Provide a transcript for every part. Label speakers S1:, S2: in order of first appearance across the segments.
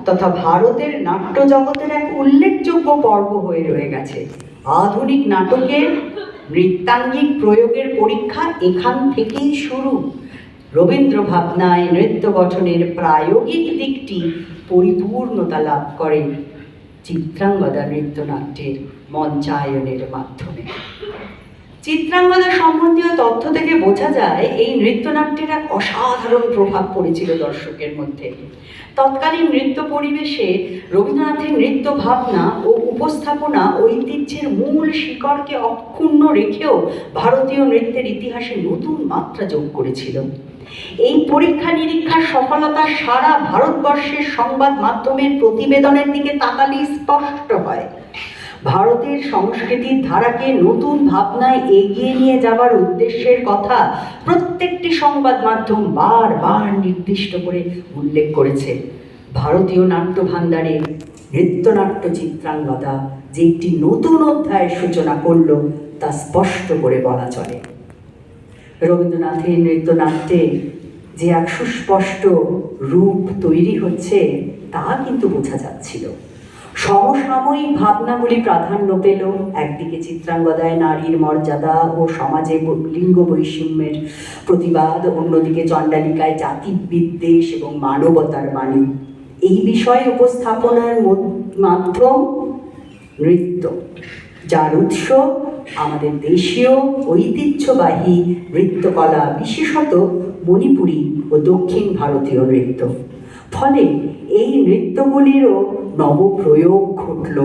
S1: তথা ভারতের নাট্য জগতের এক উল্লেখযোগ্য পর্ব হয়ে রয়ে গেছে। আধুনিক নাটকের নৃত্যাঙ্গিক প্রয়োগের পরীক্ষা এখান থেকেই শুরু। রবীন্দ্র ভাবনায় নৃত্য গঠনের প্রায়োগিক দিকটি পরিপূর্ণতা লাভ করে চিত্রাঙ্গদা নৃত্যনাট্যের মঞ্চায়নের মাধ্যমে। চিত্রাঙ্গদা সম্বন্ধীয় তথ্য থেকে বোঝা যায় এই নৃত্যনাট্যের এক অসাধারণ প্রভাব পড়েছিল দর্শকের মধ্যে। তৎকালীন নৃত্য পরিবেশে রবীন্দ্রনাথের নৃত্য ভাবনা ও উপস্থাপনা ঐতিহ্যের মূল শিকড়কে অক্ষুণ্ণ রেখেও ভারতীয় নৃত্যের ইতিহাসে নতুন মাত্রা যোগ করেছিল। এই পরীক্ষা নিরীক্ষার সফলতা সারা ভারতবর্ষের সংবাদ মাধ্যমের প্রতিবেদনের দিকে তাকালেই স্পষ্ট হয়। ভারতের সংস্কৃতির ধারাকে নতুন ভাবনায় এগিয়ে নিয়ে যাওয়ার উদ্দেশ্যের কথা প্রত্যেকটি সংবাদ মাধ্যম বারবার নির্দিষ্ট করে উল্লেখ করেছে। ভারতীয় নাট্য ভাণ্ডারে নৃত্যনাট্য চিত্রাঙ্গদা যে একটি নতুন অধ্যায়ের সূচনা করল তা স্পষ্ট করে বলা চলে। রবীন্দ্রনাথের নৃত্যনাট্যে যে এক সুস্পষ্ট রূপ তৈরি হচ্ছে তা কিন্তু বোঝা যাচ্ছিল। সমসাময়িক ভাবনাগুলি প্রাধান্য পেল। একদিকে চিত্রাঙ্গদায় নারীর মর্যাদা ও সমাজে লিঙ্গ বৈষম্যের প্রতিবাদ, অন্যদিকে চণ্ডালিকায় জাতি বিদ্বেষ এবং মানবতার বাণী। এই বিষয়ে উপস্থাপনার মাধ্যম নৃত্য, যার উৎস আমাদের দেশীয় ঐতিহ্যবাহী নৃত্যকলা, বিশেষত মণিপুরী ও দক্ষিণ ভারতীয় নৃত্য। ফলে এই নৃত্যগুলিরও নবপ্রয়োগ ঘটল।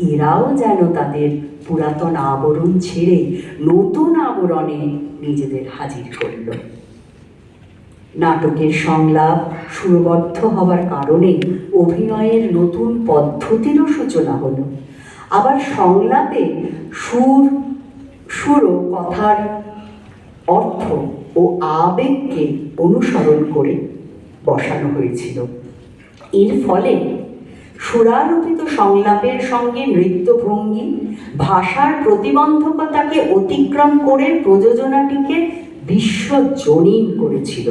S1: এরাও যেন তাদের পুরাতন আবরণ ছেড়ে নতুন আবরণে নিজেদের হাজির করল। নাটকের সংলাপ সুরবদ্ধ হওয়ার কারণে অভিনয়ের নতুন পদ্ধতিরও সূচনা হলো। আবার সংলাপে সুর ও কথার অর্থ ও আবেগকে অনুসরণ করে বসানো হয়েছিল। এর ফলে সুরারোপিত সংলাপের সঙ্গে নৃত্যভঙ্গি ভাষার প্রতিবন্ধকতাকে অতিক্রম করে প্রযোজনাটিকে বিশ্বজনীন করেছিল।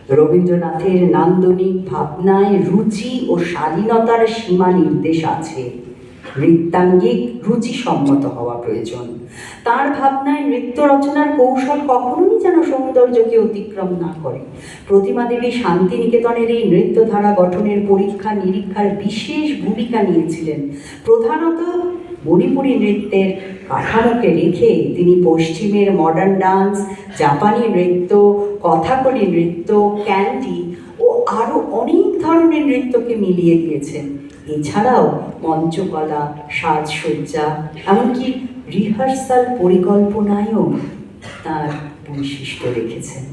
S1: রবীন্দ্রনাথের নান্দনিক ভাবনায় রুচি ও শালীনতার সীমা নির্দেশ আছে। নৃত্যাঙ্গিক রুচিসম্মত হওয়া প্রয়োজন। তার ভাবনায় নৃত্য রচনার কৌশল কখনোই যেন সৌন্দর্যকে অতিক্রম না করে। প্রতিমা দেবী শান্তিনিকেতনের এই নৃত্যধারা গঠনের পরীক্ষা নিরীক্ষার বিশেষ ভূমিকা নিয়েছিলেন। প্রধানত মণিপুরী নৃত্যের কাঠামোকে রেখে তিনি পশ্চিমের মডার্ন ডান্স, জাপানি নৃত্য, কথাকলি নৃত্য, ক্যান্ডি ও আরও অনেক ধরনের নৃত্যকে মিলিয়ে দিয়েছেন। এছাড়াও মঞ্চকলা, সাজসজ্জা, এমনকি রিহার্সাল পরিকল্পনায়ও তার বৈশিষ্ট্য রেখেছেন।